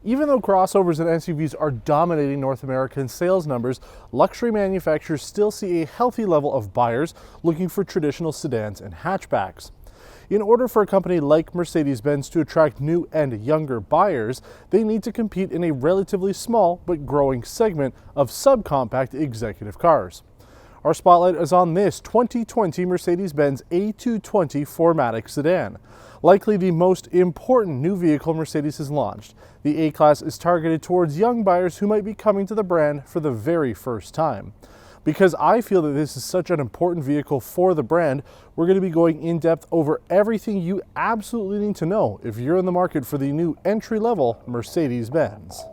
Even though crossovers and SUVs are dominating North American sales numbers, luxury manufacturers still see a healthy level of buyers looking for traditional sedans and hatchbacks. In order for a company like Mercedes-Benz to attract new and younger buyers, they need to compete in a relatively small but growing segment of subcompact executive cars. Our spotlight is on this 2020 Mercedes-Benz A220 4matic sedan. Likely the most important new vehicle Mercedes has launched, the A-Class is targeted towards young buyers who might be coming to the brand for the very first time. Because I feel that this is such an important vehicle for the brand, we're going to be going in depth over everything you absolutely need to know if you're in the market for the new entry-level Mercedes-Benz.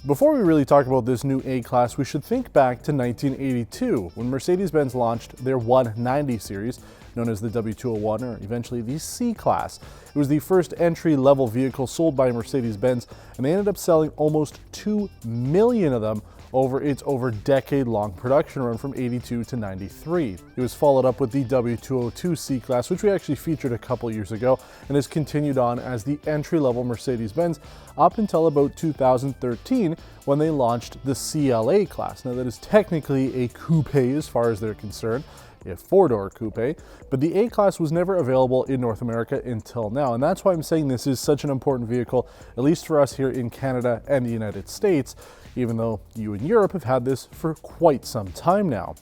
Before we really talk about this new A-Class, we should think back to 1982, when Mercedes-Benz launched their 190 series, known as the W201 or eventually the C-Class. It was the first entry-level vehicle sold by Mercedes-Benz, and they ended up selling almost 2 million of them over its decade-long production run from 82 to 93. It was followed up with the W202 C-Class, which we actually featured a couple years ago, and has continued on as the entry-level Mercedes-Benz up until about 2013, when they launched the CLA class. Now that is technically a coupe as far as they're concerned, a four-door coupe, but the A-Class was never available in North America until now, and that's why I'm saying this is such an important vehicle, at least for us here in Canada and the United States, even though you in Europe have had this for quite some time now.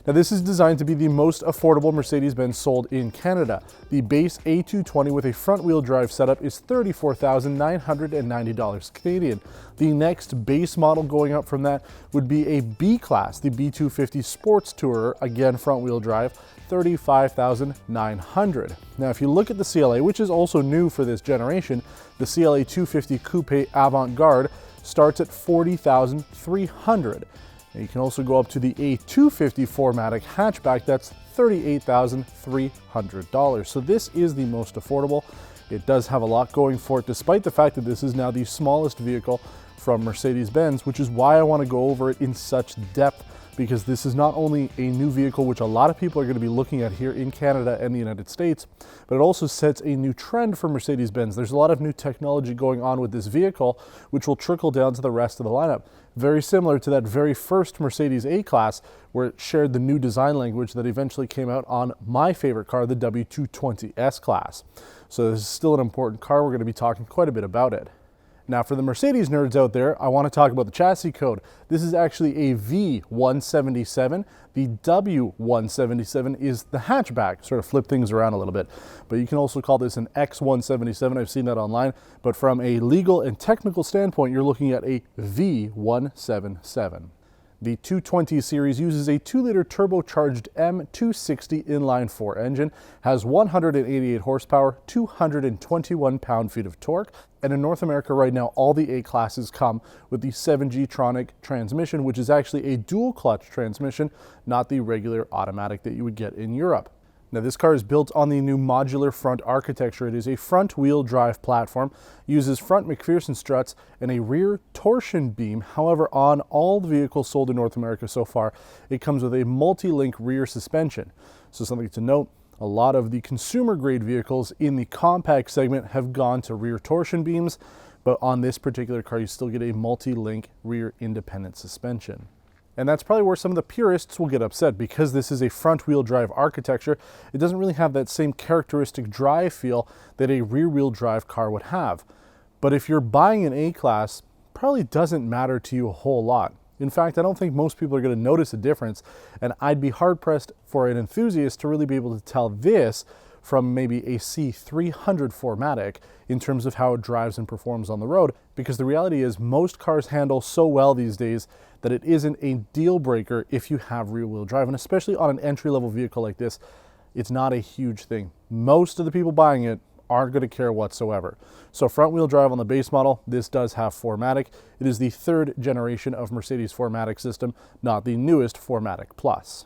Now this is designed to be the most affordable Mercedes-Benz sold in Canada. The base A220 with a front-wheel drive setup is $34,990 Canadian. The next base model going up from that would be a B-Class, the B250 Sports Tourer, again front-wheel drive, $35,900. Now if you look at the CLA, which is also new for this generation, the CLA 250 Coupe Avant-Garde starts at $40,300. You can also go up to the A250 4matic hatchback, that's $38,300. So this is the most affordable. It does have a lot going for it, despite the fact that this is now the smallest vehicle from Mercedes-Benz, which is why I want to go over it in such depth, because this is not only a new vehicle, which a lot of people are going to be looking at here in Canada and the United States, but it also sets a new trend for Mercedes-Benz. There's a lot of new technology going on with this vehicle, which will trickle down to the rest of the lineup. Very similar to that very first Mercedes A-Class, where it shared the new design language that eventually came out on my favorite car, the W220 S-Class. So this is still an important car. We're going to be talking quite a bit about it. Now for the Mercedes nerds out there, I want to talk about the chassis code. This is actually a V177. The W177 is the hatchback, sort of flip things around a little bit. But you can also call this an X177, I've seen that online. But from a legal and technical standpoint, you're looking at a V177. The 220 series uses a 2-liter turbocharged M260 inline-4 engine, has 188 horsepower, 221 pound-feet of torque, and in North America right now, all the A-Classes come with the 7G-tronic transmission, which is actually a dual-clutch transmission, not the regular automatic that you would get in Europe. Now this car is built on the new modular front architecture. It is a front-wheel drive platform, uses front McPherson struts and a rear torsion beam. However, on all the vehicles sold in North America so far, it comes with a multi-link rear suspension. So something to note, a lot of the consumer-grade vehicles in the compact segment have gone to rear torsion beams, but on this particular car, you still get a multi-link rear independent suspension. And that's probably where some of the purists will get upset, because this is a front-wheel drive architecture. It doesn't really have that same characteristic drive feel that a rear-wheel drive car would have. But if you're buying an A-Class, probably doesn't matter to you a whole lot. In fact, I don't think most people are going to notice a difference, and I'd be hard-pressed for an enthusiast to really be able to tell this from maybe a C300 4matic in terms of how it drives and performs on the road, because the reality is most cars handle so well these days that it isn't a deal breaker if you have rear-wheel drive, and especially on an entry-level vehicle like this, it's not a huge thing. Most of the people buying it aren't going to care whatsoever. So front-wheel drive on the base model, this does have 4matic. It is the third generation of Mercedes 4matic system, not the newest 4matic Plus.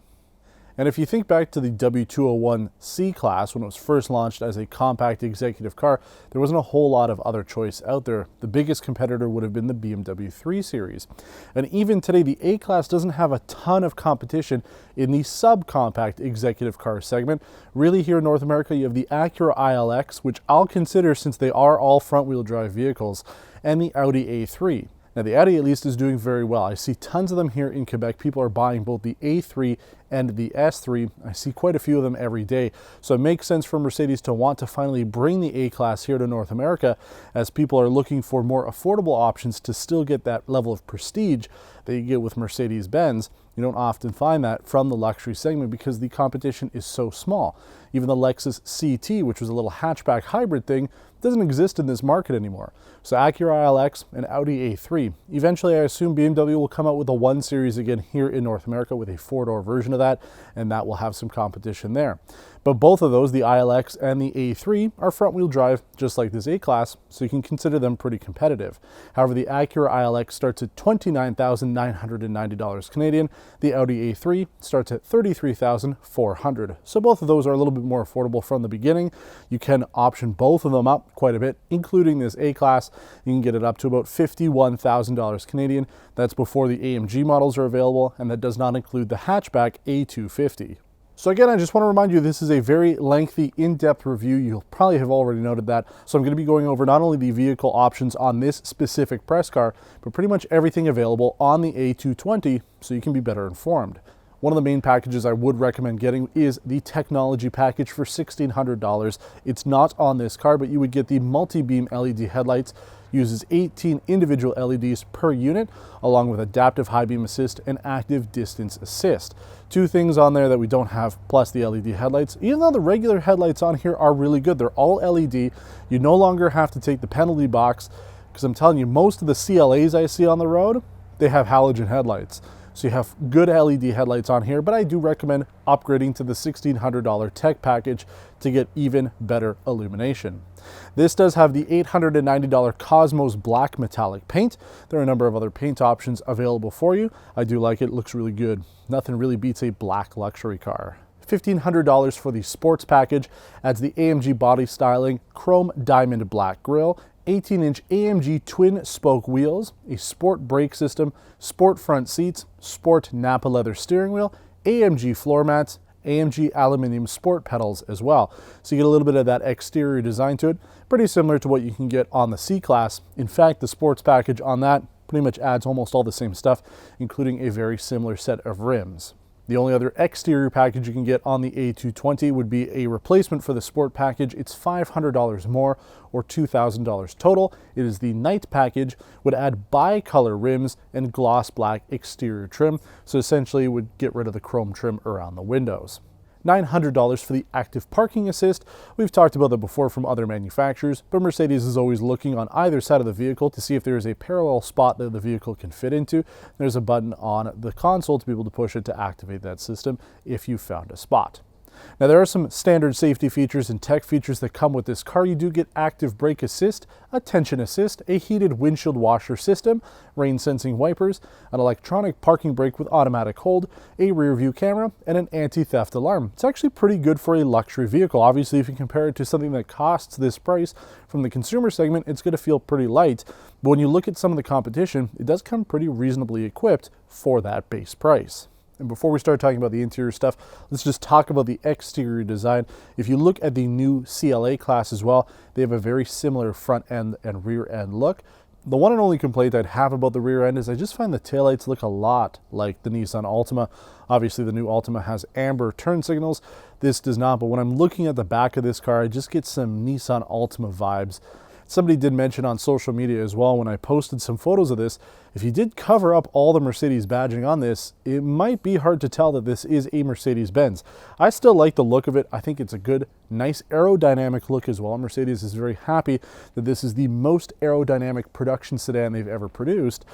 And if you think back to the W201 C-Class when it was first launched as a compact executive car, there wasn't a whole lot of other choice out there. The biggest competitor would have been the BMW 3 Series. And even today, the A-Class doesn't have a ton of competition in the subcompact executive car segment. Really, here in North America, you have the Acura ILX, which I'll consider since they are all front-wheel drive vehicles, and the Audi A3. Now, the Audi at least is doing very well. I see tons of them here in Quebec. People are buying both the A3 and the S3. I see quite a few of them every day. So it makes sense for Mercedes to want to finally bring the A-Class here to North America, as people are looking for more affordable options to still get that level of prestige that you get with Mercedes-Benz. You don't often find that from the luxury segment because the competition is so small. Even the Lexus CT, which was a little hatchback hybrid thing, doesn't exist in this market anymore. So Acura ILX and Audi A3. Eventually, I assume BMW will come out with a 1 Series again here in North America with a 4-door version of that, and that will have some competition there. But both of those, the ILX and the A3, are front-wheel drive, just like this A-Class, so you can consider them pretty competitive. However, the Acura ILX starts at $29,990 Canadian. The Audi A3 starts at $33,400. So both of those are a little bit more affordable from the beginning. You can option both of them up quite a bit, including this A-Class. You can get it up to about $51,000 Canadian. That's before the AMG models are available, and that does not include the hatchback A250. So again, I just want to remind you, this is a very lengthy, in-depth review. You'll probably have already noted that. So I'm going to be going over not only the vehicle options on this specific press car, but pretty much everything available on the A220 so you can be better informed. One of the main packages I would recommend getting is the technology package for $1,600. It's not on this car, but you would get the multi-beam LED headlights, uses 18 individual LEDs per unit, along with adaptive high beam assist and active distance assist. Two things on there that we don't have, plus the LED headlights. Even though the regular headlights on here are really good, they're all LED. You no longer have to take the penalty box, because I'm telling you, most of the CLAs I see on the road, they have halogen headlights. So you have good LED headlights on here, but I do recommend upgrading to the $1,600 tech package to get even better illumination. This does have the $890 Cosmos Black metallic paint. There are a number of other paint options available for you. I do like it, it looks really good. Nothing really beats a black luxury car. $1,500 for the sports package adds the AMG body styling, chrome diamond black grille, 18-inch AMG twin spoke wheels, a sport brake system, sport front seats, sport Napa leather steering wheel, AMG floor mats, AMG aluminum sport pedals as well. So you get a little bit of that exterior design to it, pretty similar to what you can get on the C-Class. In fact, the sports package on that pretty much adds almost all the same stuff, including a very similar set of rims. The only other exterior package you can get on the A220 would be a replacement for the sport package. It's $500 more, or $2,000 total. It is the night package, would add bi-color rims and gloss black exterior trim. So essentially it would get rid of the chrome trim around the windows. $900 for the active parking assist. We've talked about that before from other manufacturers, but Mercedes is always looking on either side of the vehicle to see if there is a parallel spot that the vehicle can fit into. There's a button on the console to be able to push it to activate that system if you found a spot. Now, there are some standard safety features and tech features that come with this car. You do get active brake assist, attention assist, a heated windshield washer system, rain sensing wipers, an electronic parking brake with automatic hold, a rear view camera, and an anti-theft alarm. It's actually pretty good for a luxury vehicle. Obviously, if you compare it to something that costs this price from the consumer segment, it's going to feel pretty light. But when you look at some of the competition, it does come pretty reasonably equipped for that base price. And before we start talking about the interior stuff, let's just talk about the exterior design. If you look at the new CLA class as well, they have a very similar front end and rear end look. The one and only complaint I'd have about the rear end is I just find the taillights look a lot like the Nissan Altima. Obviously, the new Altima has amber turn signals. This does not, but when I'm looking at the back of this car, I just get some Nissan Altima vibes. Somebody did mention on social media as well when I posted some photos of this, if you did cover up all the Mercedes badging on this, it might be hard to tell that this is a Mercedes-Benz. I still like the look of it. I think it's a good, nice aerodynamic look as well. Mercedes is very happy that this is the most aerodynamic production sedan they've ever produced.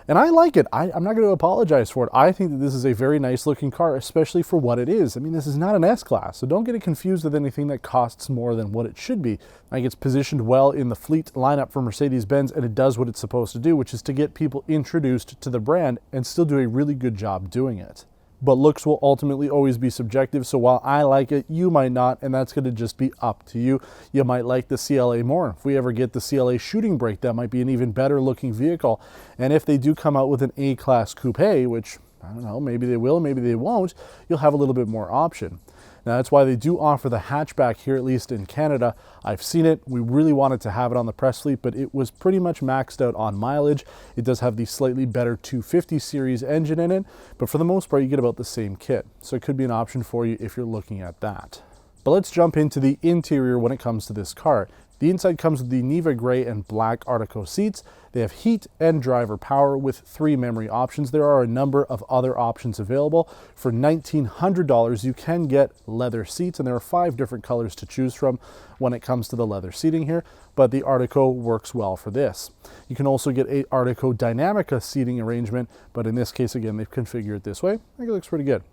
And I like it. I'm not going to apologize for it. I think that this is a very nice looking car, especially for what it is. I mean, this is not an S-Class, so don't get it confused with anything that costs more than what it should be. I think it's positioned well in the fleet lineup for Mercedes-Benz, and it does what it's supposed to do, which is to get people introduced to the brand and still do a really good job doing it. but looks will ultimately always be subjective. So while I like it, you might not, and that's going to just be up to you. You might like the CLA more. If we ever get the CLA shooting brake, that might be an even better looking vehicle. And if they do come out with an A-Class coupe, which I don't know, maybe they will, maybe they won't, you'll have a little bit more option. Now that's why they do offer the hatchback here, at least in Canada. I've seen it. We really wanted to have it on the press fleet, but it was pretty much maxed out on mileage. It does have the slightly better 250 series engine in it, but for the most part, you get about the same kit. So it could be an option for you if you're looking at that. But let's jump into the interior when it comes to this car. The inside comes with the Neva Gray and Black Artico seats. They have heat and driver power with 3 memory options. There are a number of other options available. For $1,900, you can get leather seats, and there are 5 different colors to choose from when it comes to the leather seating here, but the Artico works well for this. You can also get a Artico Dynamica seating arrangement, but in this case, again, they've configured it this way. I think it looks pretty good.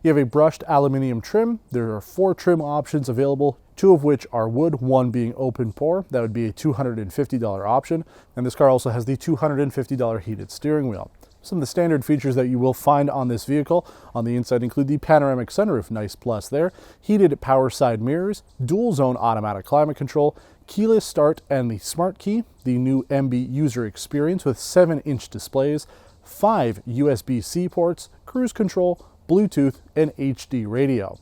You have a brushed aluminum trim. There are 4 trim options available, 2 of which are wood, 1 being open pore. That would be a $250 option. And this car also has the $250 heated steering wheel. Some of the standard features that you will find on this vehicle on the inside include the panoramic sunroof, nice plus there, heated power side mirrors, dual zone automatic climate control, keyless start and the smart key, the new MB user experience with 7-inch displays, 5 USB-C ports, cruise control, Bluetooth, and HD radio.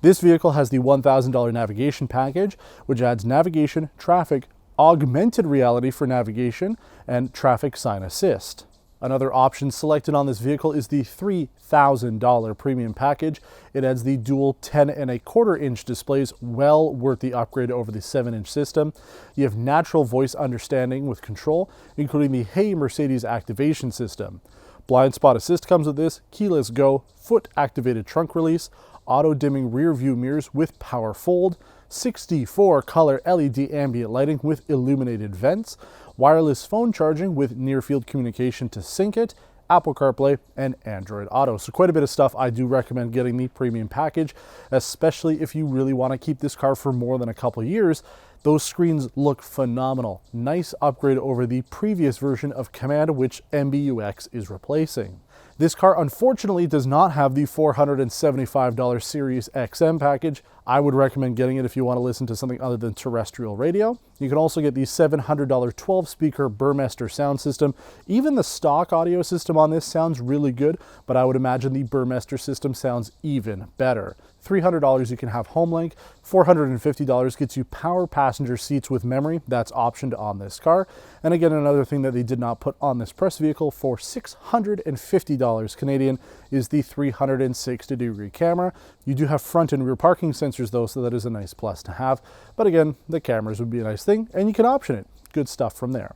This vehicle has the $1,000 navigation package, which adds navigation, traffic, augmented reality for navigation, and traffic sign assist. Another option selected on this vehicle is the $3,000 premium package. It adds the dual 10.25-inch displays, well worth the upgrade over the 7-inch system. You have natural voice understanding with control, including the Hey Mercedes activation system. Blind spot assist comes with this, keyless go, foot activated trunk release, auto dimming rear view mirrors with power fold, 64 color LED ambient lighting with illuminated vents, wireless phone charging with near field communication to sync it, Apple CarPlay, and Android Auto. So quite a bit of stuff. I do recommend getting the premium package, especially if you really want to keep this car for more than a couple years. Those screens look phenomenal. Nice upgrade over the previous version of Command, which MBUX is replacing. This car unfortunately does not have the $475 Sirius XM package. I would recommend getting it if you want to listen to something other than terrestrial radio. You can also get the $700 12-speaker Burmester sound system. Even the stock audio system on this sounds really good, but I would imagine the Burmester system sounds even better. $300 you can have HomeLink, $450 gets you power passenger seats with memory. That's optioned on this car. And again, another thing that they did not put on this press vehicle for $650 Canadian is the 360-degree camera. You do have front and rear parking sensors though, so that is a nice plus to have. But again, the cameras would be a nice thing, and you can option it. Good stuff from there.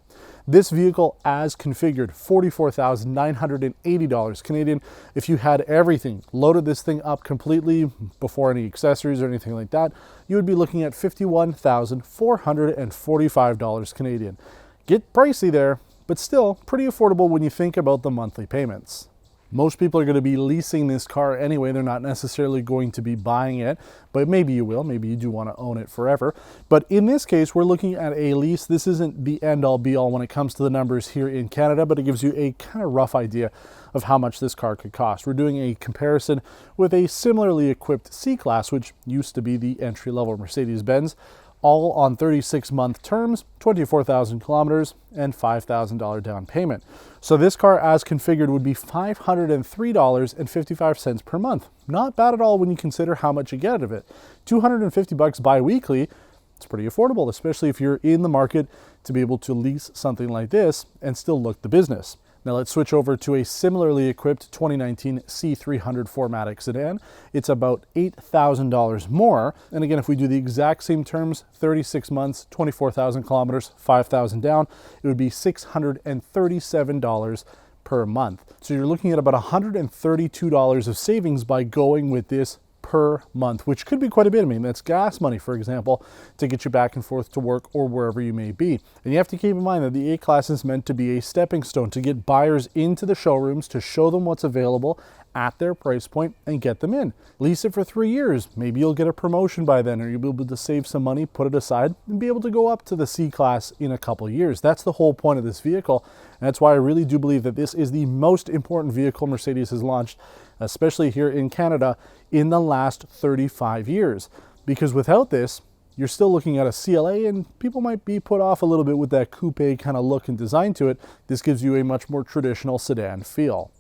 This vehicle as configured, $44,980 Canadian. If you had everything, loaded this thing up completely before any accessories or anything like that, you would be looking at $51,445 Canadian. Get pricey there, but still pretty affordable when you think about the monthly payments. Most people are going to be leasing this car anyway. They're not necessarily going to be buying it, but maybe you will. Maybe you do want to own it forever. But in this case, we're looking at a lease. This isn't the end-all be-all when it comes to the numbers here in Canada, but it gives you a kind of rough idea of how much this car could cost. We're doing a comparison with a similarly equipped C-Class, which used to be the entry-level Mercedes-Benz, all on 36-month terms, 24,000 kilometers, and $5,000 down payment. So this car as configured would be $503.55 per month. Not bad at all when you consider how much you get out of it. $250 bi-weekly, it's pretty affordable, especially if you're in the market to be able to lease something like this and still look the business. Now let's switch over to a similarly equipped 2019 C300 4matic sedan. It's about $8,000 more. And again, if we do the exact same terms, 36 months, 24,000 kilometers, 5,000 down, it would be $637 per month. So you're looking at about $132 of savings by going with this per month, which could be quite a bit. I mean, that's gas money, for example, to get you back and forth to work or wherever you may be. And you have to keep in mind that the A-Class is meant to be a stepping stone to get buyers into the showrooms, to show them what's available at their price point and get them in. Lease it for 3 years. Maybe you'll get a promotion by then, or you'll be able to save some money, put it aside, and be able to go up to the C-Class in a couple years. That's the whole point of this vehicle. And that's why I really do believe that this is the most important vehicle Mercedes has launched, especially here in Canada, in the last 35 years. Because without this, you're still looking at a CLA, and people might be put off a little bit with that coupe kind of look and design to it. This gives you a much more traditional sedan feel.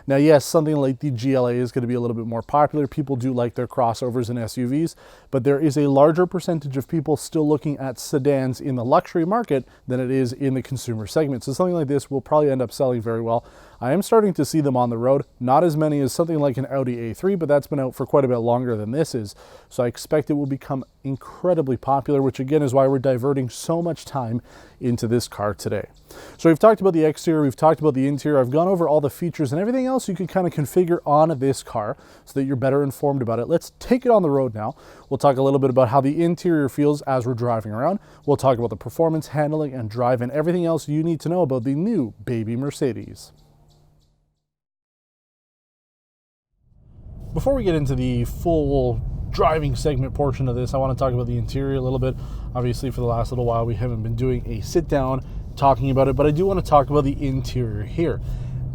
Now, yes, something like the GLA is going to be a little bit more popular. People do like their crossovers and SUVs, but there is a larger percentage of people still looking at sedans in the luxury market than it is in the consumer segment. So something like this will probably end up selling very well. I am starting to see them on the road, not as many as something like an Audi A3, but that's been out for quite a bit longer than this is. So I expect it will become incredibly popular, which again is why we're diverting so much time into this car today. So we've talked about the exterior, we've talked about the interior, I've gone over all the features and everything else you can kind of configure on this car so that you're better informed about it. Let's take it on the road now. We'll talk a little bit about how the interior feels as we're driving around. We'll talk about the performance, handling, and drive, and everything else you need to know about the new baby Mercedes. Before we get into the full driving segment portion of this, I want to talk about the interior a little bit. Obviously, for the last little while, we haven't been doing a sit down talking about it, but I do want to talk about the interior here.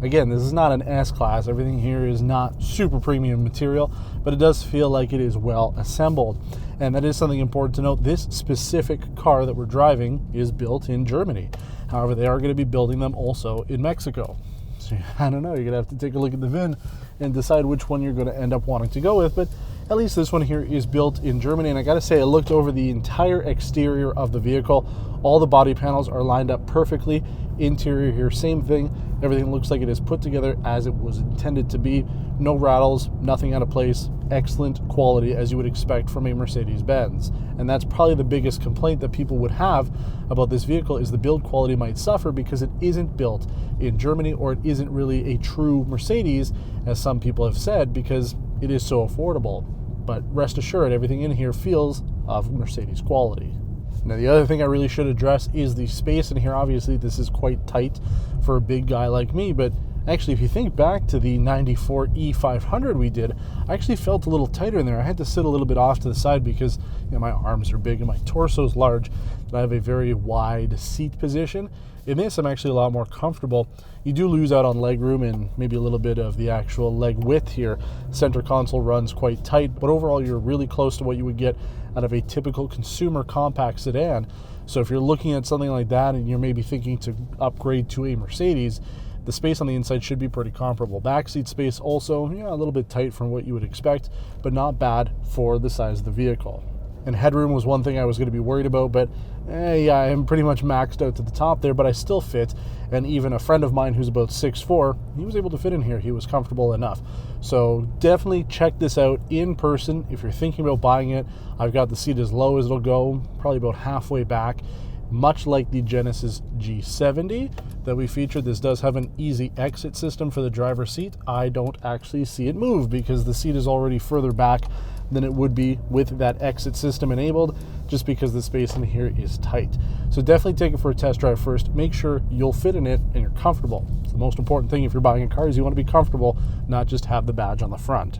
Again, this is not an S-Class. Everything here is not super premium material, but it does feel like it is well assembled. And that is something important to note. This specific car that we're driving is built in Germany. However, they are going to be building them also in Mexico. So I don't know, you're going to have to take a look at the VIN and decide which one you're going to end up wanting to go with, but at least this one here is built in Germany. And I got to say, I looked over the entire exterior of the vehicle. All the body panels are lined up perfectly. Interior here, same thing. Everything looks like it is put together as it was intended to be. No rattles, nothing out of place. Excellent quality as you would expect from a Mercedes-Benz. And that's probably the biggest complaint that people would have about this vehicle, is the build quality might suffer because it isn't built in Germany, or it isn't really a true Mercedes, as some people have said, because it is so affordable. But rest assured, everything in here feels of Mercedes quality. Now, the other thing I really should address is the space in here. Obviously, this is quite tight for a big guy like me, but actually, if you think back to the 94 E500 we did, I actually felt a little tighter in there. I had to sit a little bit off to the side because, you know, my arms are big and my torso is large, and I have a very wide seat position. In this, I'm actually a lot more comfortable. You do lose out on leg room and maybe a little bit of the actual leg width here. Center console runs quite tight, but overall, you're really close to what you would get out of a typical consumer compact sedan. So if you're looking at something like that and you're maybe thinking to upgrade to a Mercedes, the space on the inside should be pretty comparable. Backseat space also, yeah, a little bit tight from what you would expect, but not bad for the size of the vehicle. And headroom was one thing I was going to be worried about, but yeah, I'm pretty much maxed out to the top there, but I still fit. And even a friend of mine who's about 6'4", he was able to fit in here. He was comfortable enough. So definitely check this out in person if you're thinking about buying it. I've got the seat as low as it'll go, probably about halfway back. Much like the Genesis G70 that we featured, this does have an easy exit system for the driver's seat. I don't actually see it move because the seat is already further back than it would be with that exit system enabled, just because the space in here is tight. So definitely take it for a test drive first. Make sure you'll fit in it and you're comfortable. It's the most important thing if you're buying a car, is you want to be comfortable, not just have the badge on the front.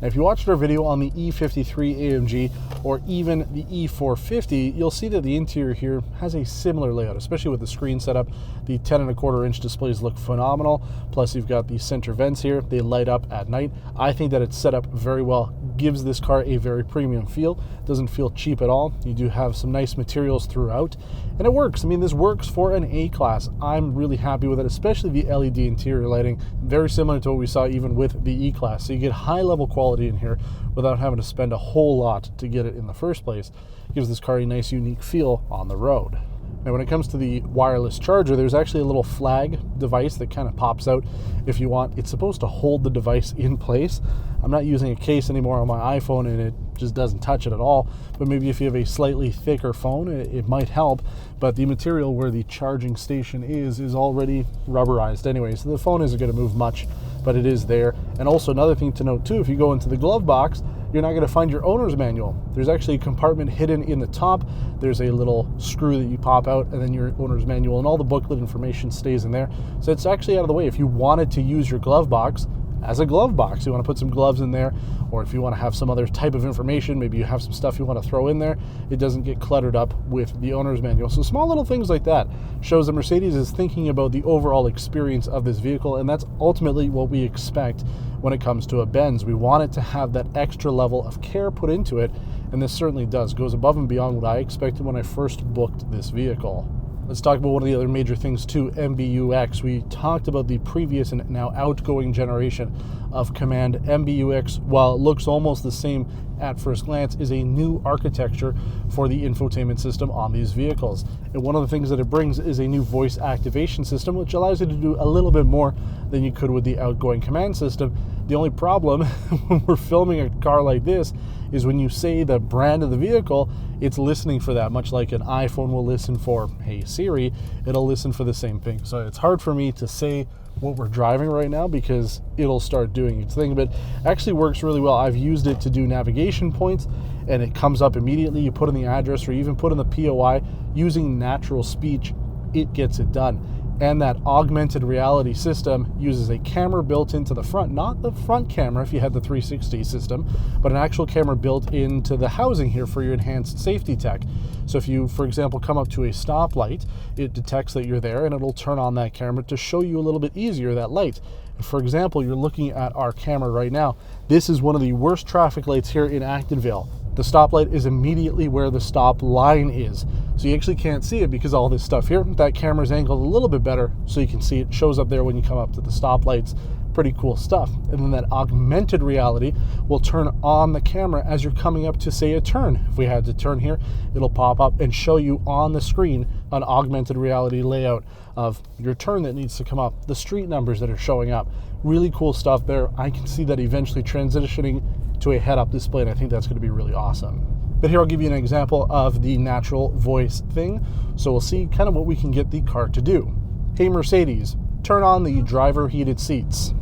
Now, if you watched our video on the E53 AMG or even the E450, you'll see that the interior here has a similar layout, especially with the screen setup. The 10.25-inch displays look phenomenal. Plus, you've got the center vents here. They light up at night. I think that it's set up very well. Gives this car a very premium feel. Doesn't feel cheap at all. You do have some nice materials throughout, and it works. I mean, this works for an A-Class. I'm really happy with it, especially the LED interior lighting. Very similar to what we saw even with the E-Class. So you get high-level quality in here without having to spend a whole lot to get it in the first place. It gives this car a nice, unique feel on the road. Now, when it comes to the wireless charger, there's actually a little flag device that kind of pops out if you want. It's supposed to hold the device in place. I'm not using a case anymore on my iPhone, and it just doesn't touch it at all. But maybe if you have a slightly thicker phone, it might help. But the material where the charging station is already rubberized anyway, so the phone isn't going to move much, but it is there. And also another thing to note too, if you go into the glove box, you're not going to find your owner's manual. There's actually a compartment hidden in the top. There's a little screw that you pop out, and then your owner's manual and all the booklet information stays in there. So it's actually out of the way. If you wanted to use your glove box, as a glove box. You want to put some gloves in there, or if you want to have some other type of information, maybe you have some stuff you want to throw in there, it doesn't get cluttered up with the owner's manual. So small little things like that shows that Mercedes is thinking about the overall experience of this vehicle, and that's ultimately what we expect when it comes to a Benz. We want it to have that extra level of care put into it, and this certainly does. Goes above and beyond what I expected when I first booked this vehicle. Let's talk about one of the other major things too, MBUX. We talked about the previous and now outgoing generation of Command. MBUX, while it looks almost the same at first glance, is a new architecture for the infotainment system on these vehicles. And one of the things that it brings is a new voice activation system, which allows you to do a little bit more than you could with the outgoing Command system. The only problem when we're filming a car like this is when you say the brand of the vehicle, it's listening for that, much like an iPhone will listen for, hey Siri, it'll listen for the same thing. So it's hard for me to say what we're driving right now because it'll start doing its thing, but actually works really well. I've used it to do navigation points and it comes up immediately. You put in the address or even put in the POI using natural speech, it gets it done. And that augmented reality system uses a camera built into the front, not the front camera if you had the 360 system, but an actual camera built into the housing here for your enhanced safety tech. So if you, for example, come up to a stoplight, it detects that you're there and it'll turn on that camera to show you a little bit easier that light. For example, you're looking at our camera right now. This is one of the worst traffic lights here in Actonville. The stoplight is immediately where the stop line is. So you actually can't see it because all this stuff here, that camera's angled a little bit better so you can see it shows up there when you come up to the stoplights. Pretty cool stuff. And then that augmented reality will turn on the camera as you're coming up to, say, a turn. If we had to turn here, it'll pop up and show you on the screen an augmented reality layout of your turn that needs to come up, the street numbers that are showing up. Really cool stuff there. I can see that eventually transitioning to a head-up display, and I think that's going to be really awesome. But here I'll give you an example of the natural voice thing. So we'll see kind of what we can get the car to do. Hey Mercedes, turn on the driver heated seats.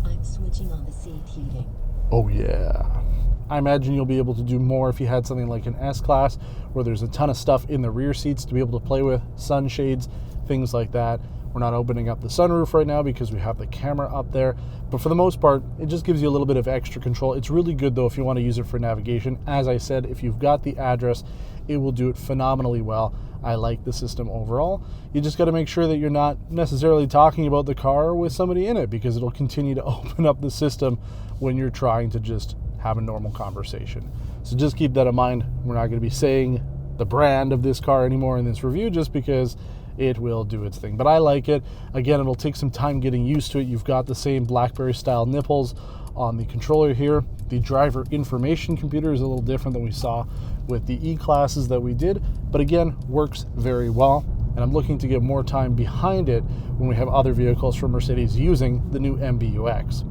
I'm switching on the seat heating. Oh yeah. I imagine you'll be able to do more if you had something like an S-Class where there's a ton of stuff in the rear seats to be able to play with, sunshades, things like that. We're not opening up the sunroof right now because we have the camera up there. But for the most part, it just gives you a little bit of extra control. It's really good though if you want to use it for navigation. As I said, if you've got the address, it will do it phenomenally well. I like the system overall. You just got to make sure that you're not necessarily talking about the car with somebody in it because it'll continue to open up the system when you're trying to just have a normal conversation. So just keep that in mind. We're not going to be saying the brand of this car anymore in this review just because it will do its thing. But I like it. Again, it'll take some time getting used to it. You've got the same BlackBerry style nipples on the controller here. The driver information computer is a little different than we saw with the E-classes that we did, but again, works very well. And I'm looking to get more time behind it when we have other vehicles from Mercedes using the new MBUX.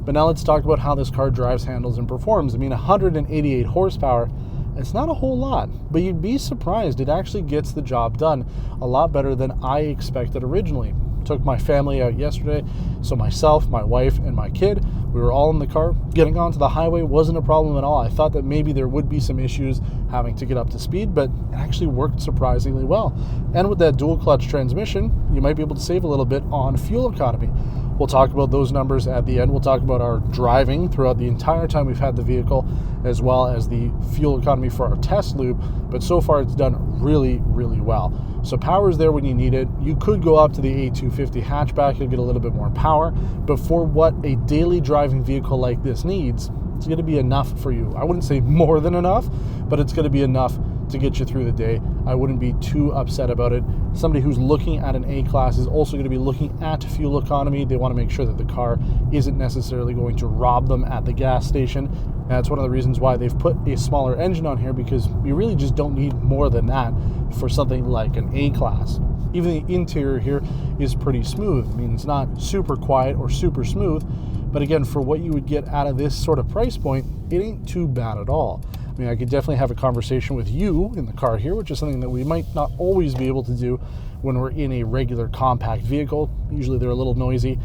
But now let's talk about how this car drives, handles, and performs. I mean, 188 horsepower, it's not a whole lot, but you'd be surprised. It actually gets the job done a lot better than I expected originally. Took my family out yesterday, so myself, my wife, and my kid, we were all in the car. Getting onto the highway wasn't a problem at all. I thought that maybe there would be some issues having to get up to speed, but it actually worked surprisingly well. And with that dual clutch transmission, you might be able to save a little bit on fuel economy. We'll talk about those numbers at the end. We'll talk about our driving throughout the entire time we've had the vehicle, as well as the fuel economy for our test loop. But so far it's done really, really well. So power is there when you need it. You could go up to the A250 hatchback, you'll get a little bit more power, but for what a daily driving vehicle like this needs, it's going to be enough for you. I wouldn't say more than enough, but it's going to be enough to get you through the day. I wouldn't be too upset about it. Somebody who's looking at an A-Class is also going to be looking at fuel economy. They want to make sure that the car isn't necessarily going to rob them at the gas station. And that's one of the reasons why they've put a smaller engine on here, because you really just don't need more than that for something like an A-Class. Even the interior here is pretty smooth. I mean, it's not super quiet or super smooth, but again, for what you would get out of this sort of price point, it ain't too bad at all. I mean, I could definitely have a conversation with you in the car here, which is something that we might not always be able to do when we're in a regular compact vehicle. Usually they're a little noisy.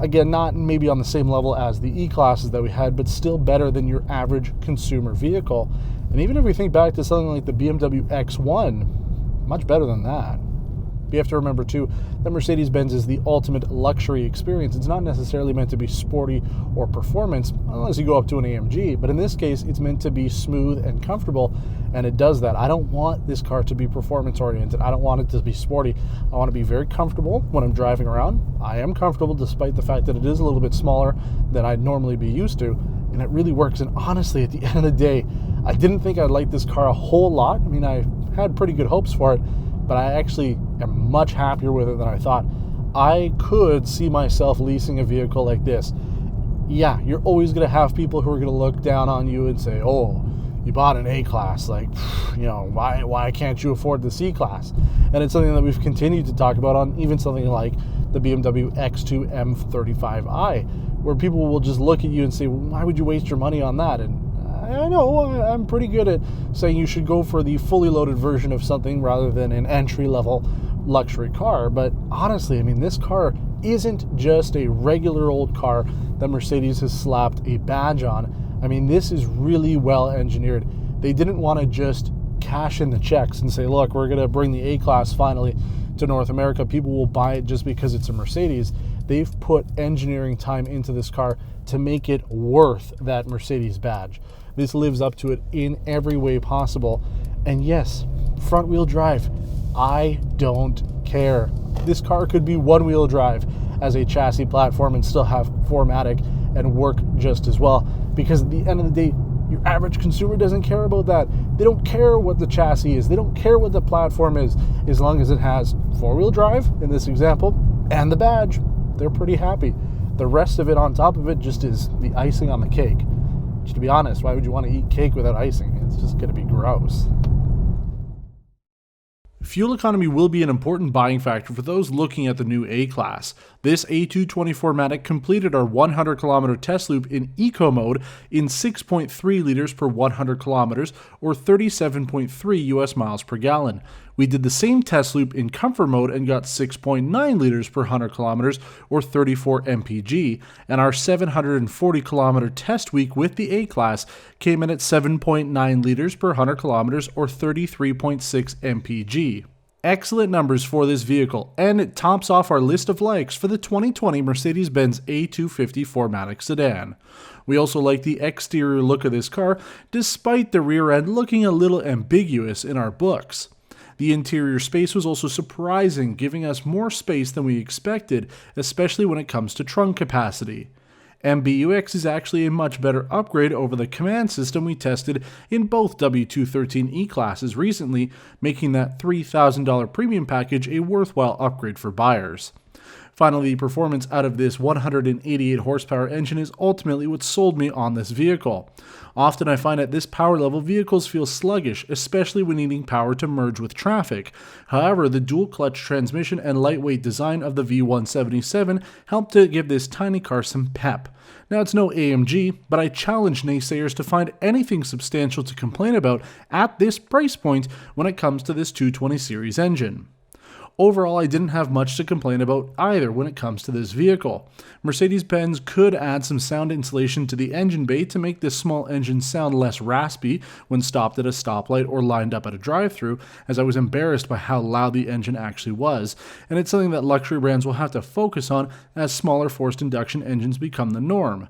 Again, not maybe on the same level as the E-classes that we had, but still better than your average consumer vehicle. And even if we think back to something like the BMW X1, much better than that. But you have to remember too that Mercedes-Benz is the ultimate luxury experience. It's not necessarily meant to be sporty or performance, unless you go up to an AMG. But in this case, it's meant to be smooth and comfortable, and it does that. I don't want this car to be performance-oriented. I don't want it to be sporty. I want to be very comfortable when I'm driving around. I am comfortable despite the fact that it is a little bit smaller than I'd normally be used to, and it really works. And honestly, at the end of the day, I didn't think I'd like this car a whole lot. I mean, I had pretty good hopes for it, but I actually am much happier with it than I thought. I could see myself leasing a vehicle like this. Yeah, you're always going to have people who are going to look down on you and say, oh, you bought an A-Class, like, you know, why can't you afford the C-Class? And it's something that we've continued to talk about on even something like the BMW X2 M35i, where people will just look at you and say, well, why would you waste your money on that? And I know I'm pretty good at saying you should go for the fully loaded version of something rather than an entry-level luxury car. But honestly, I mean, this car isn't just a regular old car that Mercedes has slapped a badge on. I mean, this is really well engineered. They didn't want to just cash in the checks and say, look, we're going to bring the A-Class finally to North America. People will buy it just because it's a Mercedes. They've put engineering time into this car to make it worth that Mercedes badge. This lives up to it in every way possible. And yes, front wheel drive, I don't care. This car could be one wheel drive as a chassis platform and still have 4matic and work just as well, because at the end of the day, your average consumer doesn't care about that. They don't care what the chassis is. They don't care what the platform is, as long as it has four-wheel drive, in this example, and the badge. They're pretty happy. The rest of it on top of it just is the icing on the cake. Which, to be honest, why would you want to eat cake without icing? It's just going to be gross. Fuel economy will be an important buying factor for those looking at the new A-Class. This A2 4matic completed our 100-kilometer test loop in eco mode in 6.3 liters per 100 kilometers, or 37.3 US miles per gallon. We did the same test loop in comfort mode and got 6.9 liters per 100 kilometers, or 34 mpg, and our 740-kilometer test week with the A-Class came in at 7.9 liters per 100 kilometers, or 33.6 mpg. Excellent numbers for this vehicle, and it tops off our list of likes for the 2020 Mercedes-Benz A250 4matic sedan. We also like the exterior look of this car, despite the rear end looking a little ambiguous in our books. The interior space was also surprising, giving us more space than we expected, especially when it comes to trunk capacity. MBUX is actually a much better upgrade over the command system we tested in both W213 E-classes recently, making that $3,000 premium package a worthwhile upgrade for buyers. Finally, the performance out of this 188 horsepower engine is ultimately what sold me on this vehicle. Often I find at this power level vehicles feel sluggish, especially when needing power to merge with traffic. However, the dual clutch transmission and lightweight design of the V177 helped to give this tiny car some pep. Now, it's no AMG, but I challenge naysayers to find anything substantial to complain about at this price point when it comes to this 220 series engine. Overall, I didn't have much to complain about either when it comes to this vehicle. Mercedes-Benz could add some sound insulation to the engine bay to make this small engine sound less raspy when stopped at a stoplight or lined up at a drive-thru, as I was embarrassed by how loud the engine actually was, and it's something that luxury brands will have to focus on as smaller forced induction engines become the norm.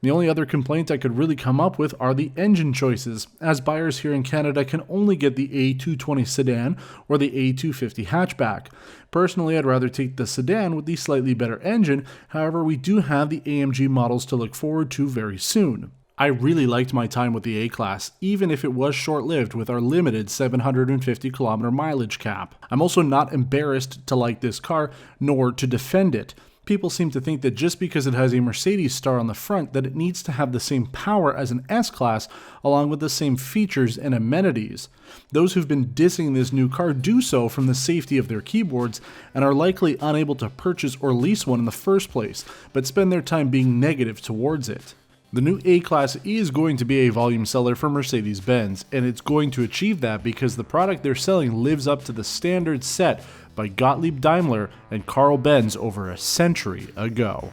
The only other complaint I could really come up with are the engine choices, as buyers here in Canada can only get the A220 sedan or the A250 hatchback. Personally, I'd rather take the sedan with the slightly better engine. However, we do have the AMG models to look forward to very soon. I really liked my time with the A-Class, even if it was short-lived with our limited 750-kilometer mileage cap. I'm also not embarrassed to like this car, nor to defend it. People seem to think that just because it has a Mercedes star on the front that it needs to have the same power as an S-Class along with the same features and amenities. Those who've been dissing this new car do so from the safety of their keyboards and are likely unable to purchase or lease one in the first place, but spend their time being negative towards it. The new A-Class is going to be a volume seller for Mercedes-Benz, and it's going to achieve that because the product they're selling lives up to the standards set by Gottlieb Daimler and Carl Benz over a century ago.